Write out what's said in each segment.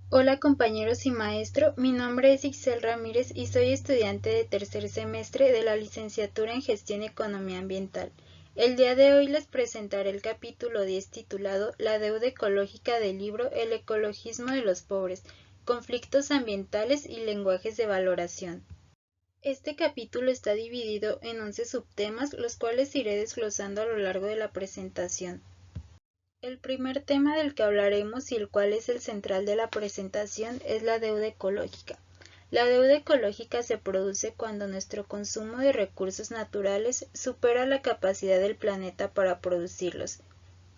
Hola compañeros y maestro, mi nombre es Ixel Ramírez y soy estudiante de tercer semestre de la licenciatura en Gestión y Economía Ambiental. El día de hoy les presentaré el capítulo 10 titulado La deuda ecológica del libro El ecologismo de los pobres, conflictos ambientales y lenguajes de valoración. Este capítulo está dividido en 11 subtemas, los cuales iré desglosando a lo largo de la presentación. El primer tema del que hablaremos y el cual es el central de la presentación es la deuda ecológica. La deuda ecológica se produce cuando nuestro consumo de recursos naturales supera la capacidad del planeta para producirlos.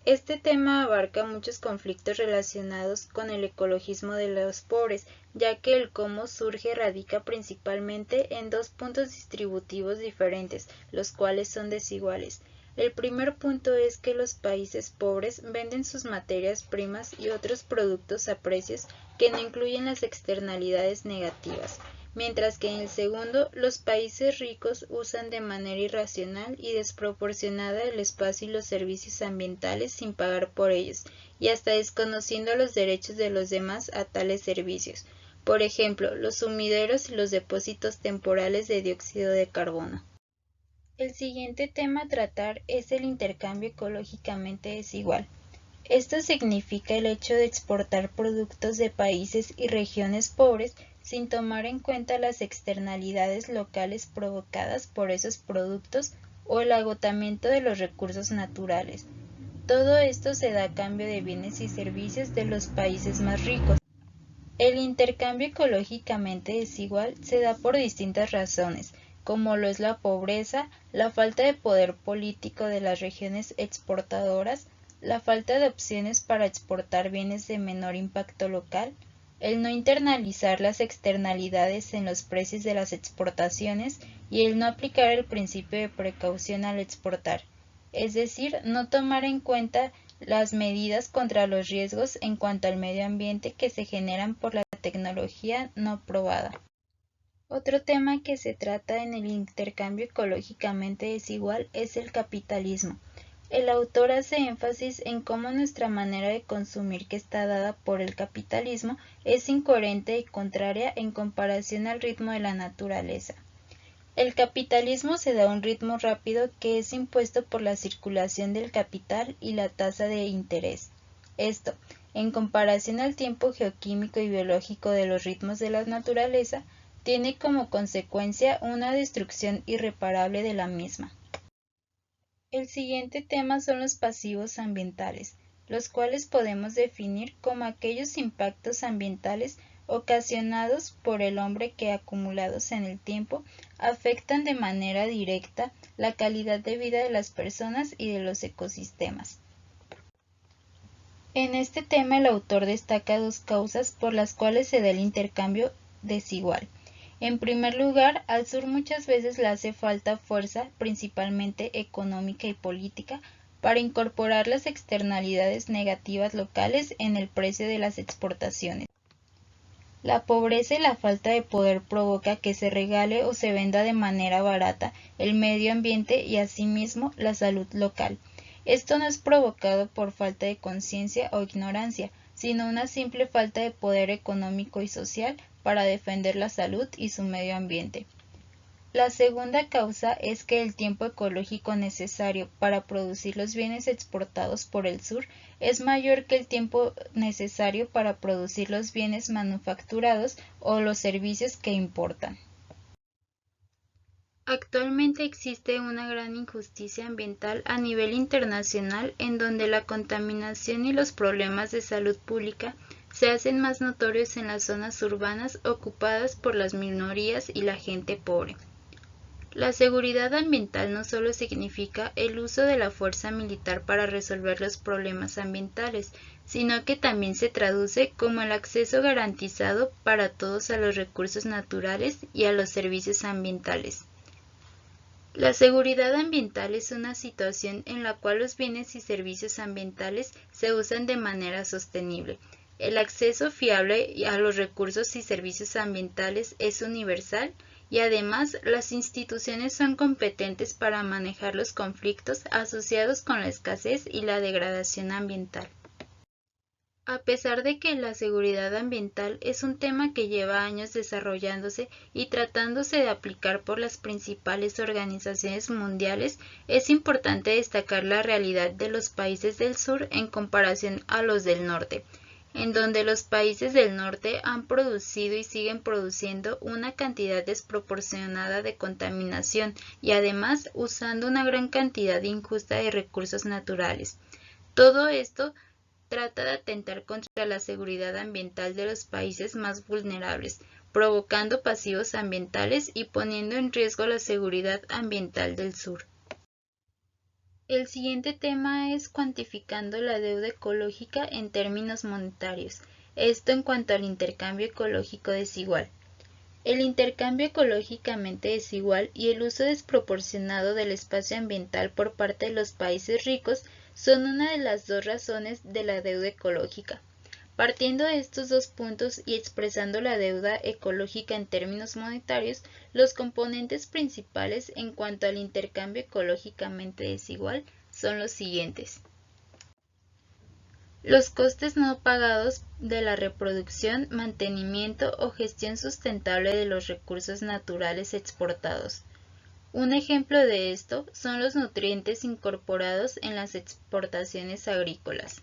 Este tema abarca muchos conflictos relacionados con el ecologismo de los pobres, ya que el cómo surge radica principalmente en dos puntos distributivos diferentes, los cuales son desiguales. El primer punto es que los países pobres venden sus materias primas y otros productos a precios que no incluyen las externalidades negativas, mientras que en el segundo, los países ricos usan de manera irracional y desproporcionada el espacio y los servicios ambientales sin pagar por ellos, y hasta desconociendo los derechos de los demás a tales servicios, por ejemplo, los sumideros y los depósitos temporales de dióxido de carbono. El siguiente tema a tratar es el intercambio ecológicamente desigual. Esto significa el hecho de exportar productos de países y regiones pobres sin tomar en cuenta las externalidades locales provocadas por esos productos o el agotamiento de los recursos naturales. Todo esto se da a cambio de bienes y servicios de los países más ricos. El intercambio ecológicamente desigual se da por distintas razones, como lo es la pobreza, la falta de poder político de las regiones exportadoras, la falta de opciones para exportar bienes de menor impacto local, el no internalizar las externalidades en los precios de las exportaciones y el no aplicar el principio de precaución al exportar, es decir, no tomar en cuenta las medidas contra los riesgos en cuanto al medio ambiente que se generan por la tecnología no probada. Otro tema que se trata en el intercambio ecológicamente desigual es el capitalismo. El autor hace énfasis en cómo nuestra manera de consumir que está dada por el capitalismo es incoherente y contraria en comparación al ritmo de la naturaleza. El capitalismo se da a un ritmo rápido que es impuesto por la circulación del capital y la tasa de interés. Esto, en comparación al tiempo geoquímico y biológico de los ritmos de la naturaleza, tiene como consecuencia una destrucción irreparable de la misma. El siguiente tema son los pasivos ambientales, los cuales podemos definir como aquellos impactos ambientales ocasionados por el hombre que, acumulados en el tiempo, afectan de manera directa la calidad de vida de las personas y de los ecosistemas. En este tema el autor destaca dos causas por las cuales se da el intercambio desigual. En primer lugar, al sur muchas veces le hace falta fuerza, principalmente económica y política, para incorporar las externalidades negativas locales en el precio de las exportaciones. La pobreza y la falta de poder provoca que se regale o se venda de manera barata el medio ambiente y asimismo la salud local. Esto no es provocado por falta de conciencia o ignorancia, sino una simple falta de poder económico y social para defender la salud y su medio ambiente. La segunda causa es que el tiempo ecológico necesario para producir los bienes exportados por el sur es mayor que el tiempo necesario para producir los bienes manufacturados o los servicios que importan. Actualmente existe una gran injusticia ambiental a nivel internacional en donde la contaminación y los problemas de salud pública se hacen más notorios en las zonas urbanas ocupadas por las minorías y la gente pobre. La seguridad ambiental no solo significa el uso de la fuerza militar para resolver los problemas ambientales, sino que también se traduce como el acceso garantizado para todos a los recursos naturales y a los servicios ambientales. La seguridad ambiental es una situación en la cual los bienes y servicios ambientales se usan de manera sostenible. El acceso fiable a los recursos y servicios ambientales es universal y además las instituciones son competentes para manejar los conflictos asociados con la escasez y la degradación ambiental. A pesar de que la seguridad ambiental es un tema que lleva años desarrollándose y tratándose de aplicar por las principales organizaciones mundiales, es importante destacar la realidad de los países del sur en comparación a los del norte, en donde los países del norte han producido y siguen produciendo una cantidad desproporcionada de contaminación y además usando una gran cantidad injusta de recursos naturales. Todo esto trata de atentar contra la seguridad ambiental de los países más vulnerables, provocando pasivos ambientales y poniendo en riesgo la seguridad ambiental del sur. El siguiente tema es cuantificando la deuda ecológica en términos monetarios, esto en cuanto al intercambio ecológico desigual. El intercambio ecológicamente desigual y el uso desproporcionado del espacio ambiental por parte de los países ricos son una de las dos razones de la deuda ecológica. Partiendo de estos dos puntos y expresando la deuda ecológica en términos monetarios, los componentes principales en cuanto al intercambio ecológicamente desigual son los siguientes. Los costes no pagados de la reproducción, mantenimiento o gestión sustentable de los recursos naturales exportados. Un ejemplo de esto son los nutrientes incorporados en las exportaciones agrícolas.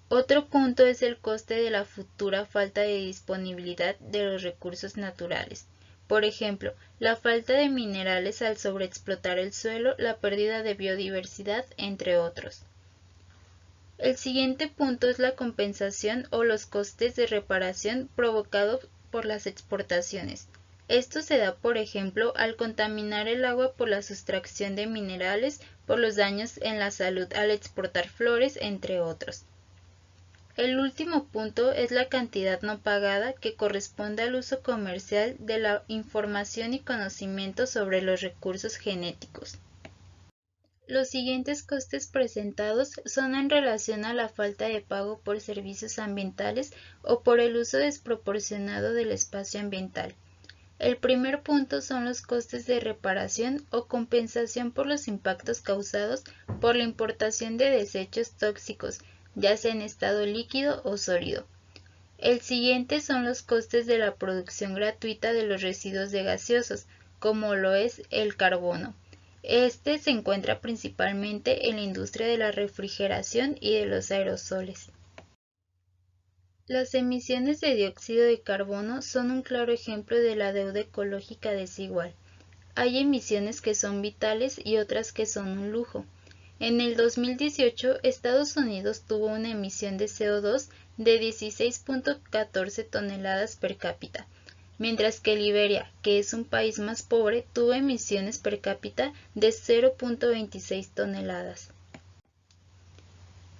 Otro punto es el coste de la futura falta de disponibilidad de los recursos naturales. Por ejemplo, la falta de minerales al sobreexplotar el suelo, la pérdida de biodiversidad, entre otros. El siguiente punto es la compensación o los costes de reparación provocados por las exportaciones. Esto se da, por ejemplo, al contaminar el agua por la sustracción de minerales, por los daños en la salud al exportar flores, entre otros. El último punto es la cantidad no pagada que corresponde al uso comercial de la información y conocimiento sobre los recursos genéticos. Los siguientes costes presentados son en relación a la falta de pago por servicios ambientales o por el uso desproporcionado del espacio ambiental. El primer punto son los costes de reparación o compensación por los impactos causados por la importación de desechos tóxicos, ya sea en estado líquido o sólido. El siguiente son los costes de la producción gratuita de los residuos de gaseosos, como lo es el carbono. Este se encuentra principalmente en la industria de la refrigeración y de los aerosoles. Las emisiones de dióxido de carbono son un claro ejemplo de la deuda ecológica desigual. Hay emisiones que son vitales y otras que son un lujo. En el 2018, Estados Unidos tuvo una emisión de CO2 de 16.14 toneladas per cápita, mientras que Liberia, que es un país más pobre, tuvo emisiones per cápita de 0.26 toneladas.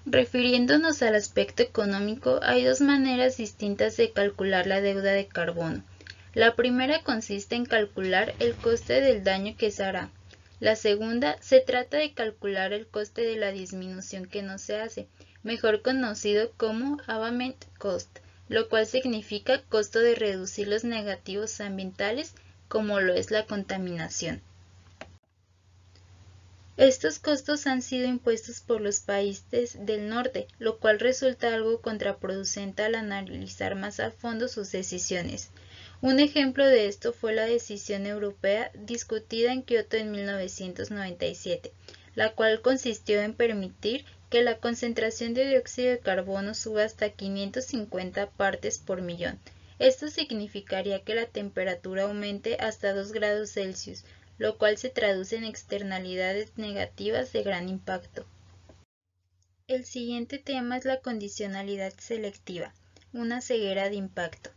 Refiriéndonos al aspecto económico, hay dos maneras distintas de calcular la deuda de carbono. La primera consiste en calcular el coste del daño que se hará. La segunda se trata de calcular el coste de la disminución que no se hace, mejor conocido como abatement cost, lo cual significa costo de reducir los negativos ambientales, como lo es la contaminación. Estos costos han sido impuestos por los países del norte, lo cual resulta algo contraproducente al analizar más a fondo sus decisiones. Un ejemplo de esto fue la decisión europea discutida en Kioto en 1997, la cual consistió en permitir que la concentración de dióxido de carbono suba hasta 550 partes por millón. Esto significaría que la temperatura aumente hasta 2 grados Celsius, lo cual se traduce en externalidades negativas de gran impacto. El siguiente tema es la condicionalidad selectiva, una ceguera de impacto.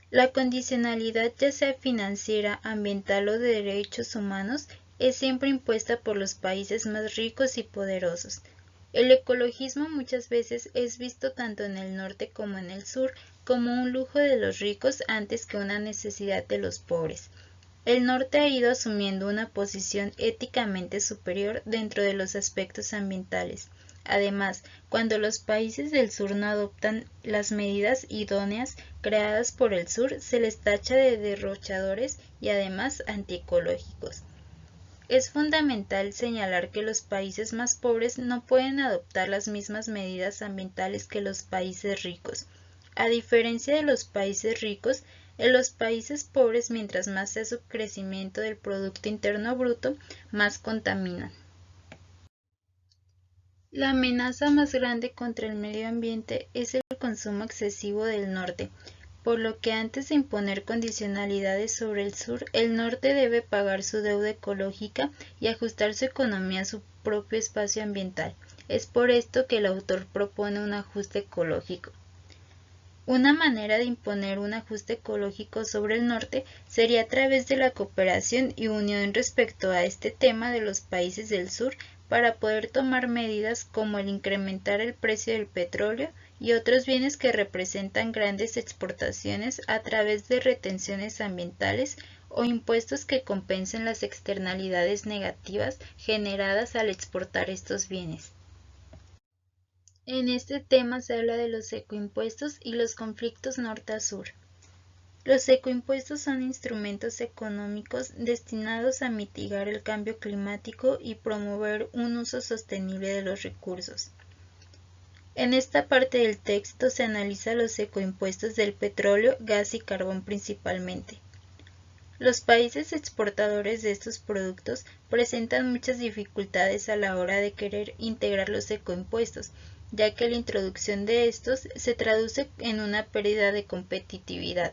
La condicionalidad, ya sea financiera, ambiental o de derechos humanos, es siempre impuesta por los países más ricos y poderosos. El ecologismo muchas veces es visto tanto en el norte como en el sur como un lujo de los ricos antes que una necesidad de los pobres. El norte ha ido asumiendo una posición éticamente superior dentro de los aspectos ambientales. Además, cuando los países del sur no adoptan las medidas idóneas creadas por el sur, se les tacha de derrochadores y además antiecológicos. Es fundamental señalar que los países más pobres no pueden adoptar las mismas medidas ambientales que los países ricos. A diferencia de los países ricos, en los países pobres, mientras más sea su crecimiento del Producto Interno Bruto, más contaminan. La amenaza más grande contra el medio ambiente es el consumo excesivo del norte, por lo que antes de imponer condicionalidades sobre el sur, el norte debe pagar su deuda ecológica y ajustar su economía a su propio espacio ambiental. Es por esto que el autor propone un ajuste ecológico. Una manera de imponer un ajuste ecológico sobre el norte sería a través de la cooperación y unión respecto a este tema de los países del sur para poder tomar medidas como el incrementar el precio del petróleo y otros bienes que representan grandes exportaciones a través de retenciones ambientales o impuestos que compensen las externalidades negativas generadas al exportar estos bienes. En este tema se habla de los ecoimpuestos y los conflictos norte a sur. Los ecoimpuestos son instrumentos económicos destinados a mitigar el cambio climático y promover un uso sostenible de los recursos. En esta parte del texto se analiza los ecoimpuestos del petróleo, gas y carbón principalmente. Los países exportadores de estos productos presentan muchas dificultades a la hora de querer integrar los ecoimpuestos, ya que la introducción de estos se traduce en una pérdida de competitividad.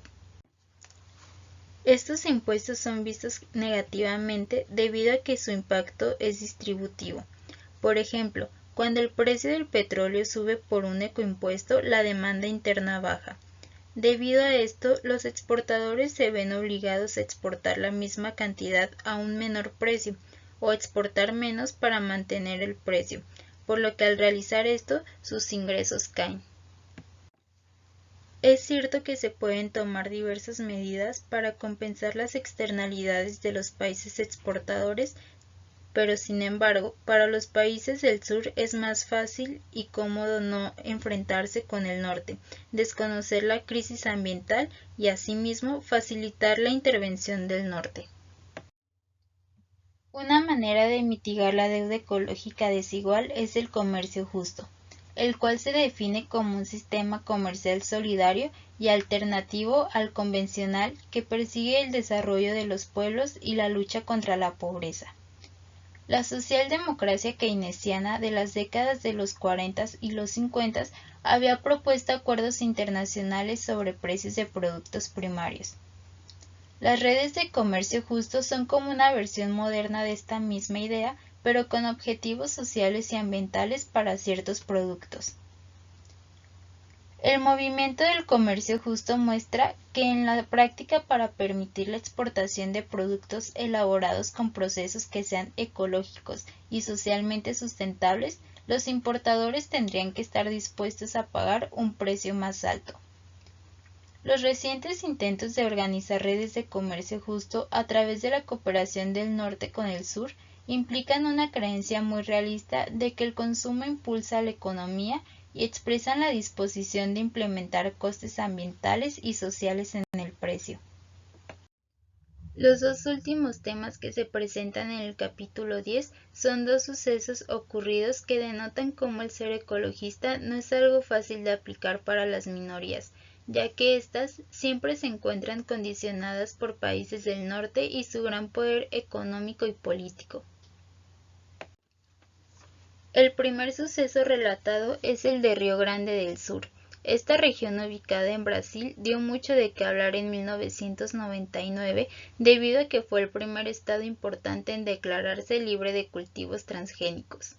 Estos impuestos son vistos negativamente debido a que su impacto es distributivo. Por ejemplo, cuando el precio del petróleo sube por un ecoimpuesto, la demanda interna baja. Debido a esto, los exportadores se ven obligados a exportar la misma cantidad a un menor precio o exportar menos para mantener el precio, por lo que al realizar esto, sus ingresos caen. Es cierto que se pueden tomar diversas medidas para compensar las externalidades de los países exportadores, pero sin embargo, para los países del sur es más fácil y cómodo no enfrentarse con el norte, desconocer la crisis ambiental y asimismo facilitar la intervención del norte. Una manera de mitigar la deuda ecológica desigual es el comercio justo, el cual se define como un sistema comercial solidario y alternativo al convencional que persigue el desarrollo de los pueblos y la lucha contra la pobreza. La socialdemocracia keynesiana de las décadas de los 40 y los 50 había propuesto acuerdos internacionales sobre precios de productos primarios. Las redes de comercio justo son como una versión moderna de esta misma idea, pero con objetivos sociales y ambientales para ciertos productos. El movimiento del comercio justo muestra que en la práctica para permitir la exportación de productos elaborados con procesos que sean ecológicos y socialmente sustentables, los importadores tendrían que estar dispuestos a pagar un precio más alto. Los recientes intentos de organizar redes de comercio justo a través de la cooperación del norte con el sur implican una creencia muy realista de que el consumo impulsa la economía y expresan la disposición de implementar costes ambientales y sociales en el precio. Los dos últimos temas que se presentan en el capítulo 10 son dos sucesos ocurridos que denotan cómo el ser ecologista no es algo fácil de aplicar para las minorías, ya que éstas siempre se encuentran condicionadas por países del norte y su gran poder económico y político. El primer suceso relatado es el de Río Grande del Sur. Esta región ubicada en Brasil dio mucho de qué hablar en 1999 debido a que fue el primer estado importante en declararse libre de cultivos transgénicos.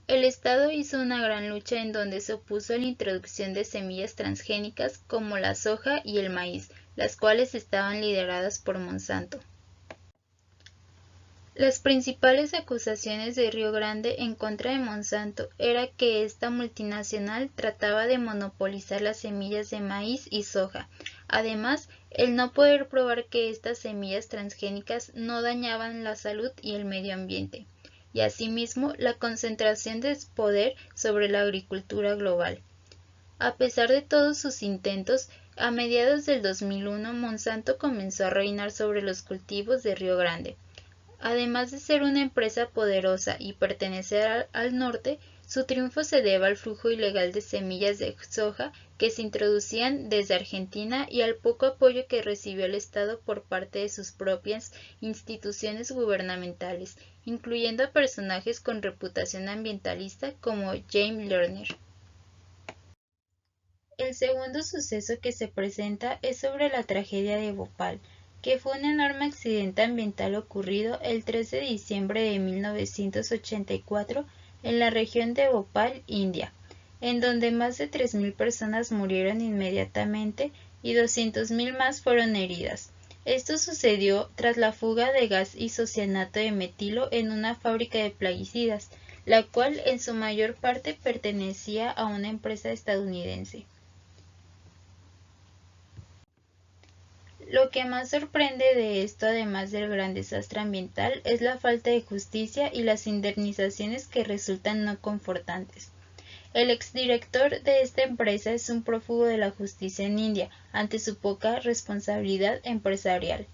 El Estado hizo una gran lucha en donde se opuso a la introducción de semillas transgénicas como la soja y el maíz, las cuales estaban lideradas por Monsanto. Las principales acusaciones de Río Grande en contra de Monsanto era que esta multinacional trataba de monopolizar las semillas de maíz y soja. Además, el no poder probar que estas semillas transgénicas no dañaban la salud y el medio ambiente, y asimismo la concentración de poder sobre la agricultura global. A pesar de todos sus intentos, a mediados del 2001 Monsanto comenzó a reinar sobre los cultivos de Río Grande. Además de ser una empresa poderosa y pertenecer al norte, su triunfo se debe al flujo ilegal de semillas de soja que se introducían desde Argentina y al poco apoyo que recibió el Estado por parte de sus propias instituciones gubernamentales, incluyendo a personajes con reputación ambientalista como James Lerner. El segundo suceso que se presenta es sobre la tragedia de Bhopal, que fue un enorme accidente ambiental ocurrido el 3 de diciembre de 1984 en la región de Bhopal, India, en donde más de 3.000 personas murieron inmediatamente y 200.000 más fueron heridas. Esto sucedió tras la fuga de gas isocianato de metilo en una fábrica de plaguicidas, la cual en su mayor parte pertenecía a una empresa estadounidense. Lo que más sorprende de esto, además del gran desastre ambiental, es la falta de justicia y las indemnizaciones que resultan no confortantes. El exdirector de esta empresa es un prófugo de la justicia en India ante su poca responsabilidad empresarial.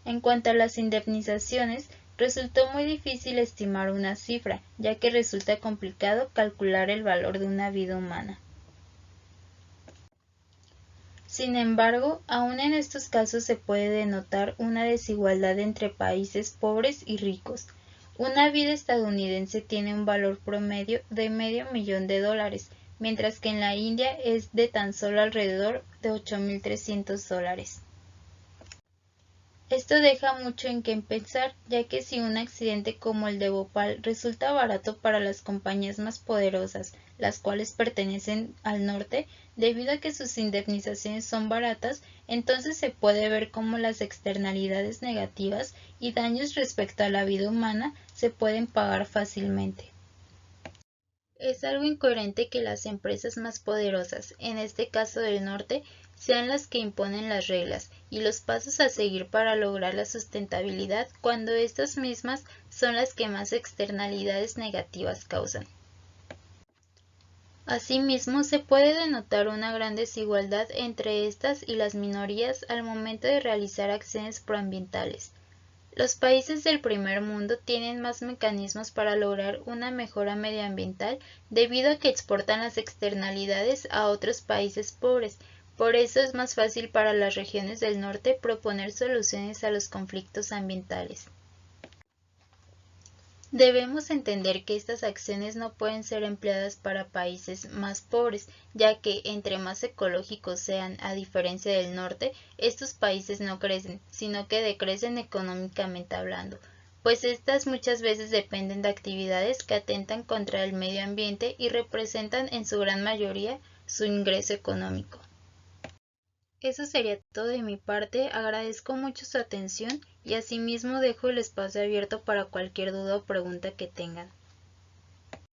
En cuanto a las indemnizaciones, resultó muy difícil estimar una cifra, ya que resulta complicado calcular el valor de una vida humana. Sin embargo, aún en estos casos se puede denotar una desigualdad entre países pobres y ricos. Una vida estadounidense tiene un valor promedio de $500,000, mientras que en la India es de tan solo alrededor de $8.300. Esto deja mucho en qué pensar, ya que si un accidente como el de Bhopal resulta barato para las compañías más poderosas, las cuales pertenecen al norte, debido a que sus indemnizaciones son baratas, entonces se puede ver cómo las externalidades negativas y daños respecto a la vida humana se pueden pagar fácilmente. Es algo incoherente que las empresas más poderosas, en este caso del norte, sean las que imponen las reglas y los pasos a seguir para lograr la sustentabilidad cuando estas mismas son las que más externalidades negativas causan. Asimismo, se puede denotar una gran desigualdad entre estas y las minorías al momento de realizar acciones proambientales. Los países del primer mundo tienen más mecanismos para lograr una mejora medioambiental debido a que exportan las externalidades a otros países pobres. Por eso es más fácil para las regiones del norte proponer soluciones a los conflictos ambientales. Debemos entender que estas acciones no pueden ser empleadas para países más pobres, ya que entre más ecológicos sean, a diferencia del norte, estos países no crecen, sino que decrecen económicamente hablando, pues estas muchas veces dependen de actividades que atentan contra el medio ambiente y representan en su gran mayoría su ingreso económico. Eso sería todo de mi parte, agradezco mucho su atención y asimismo dejo el espacio abierto para cualquier duda o pregunta que tengan.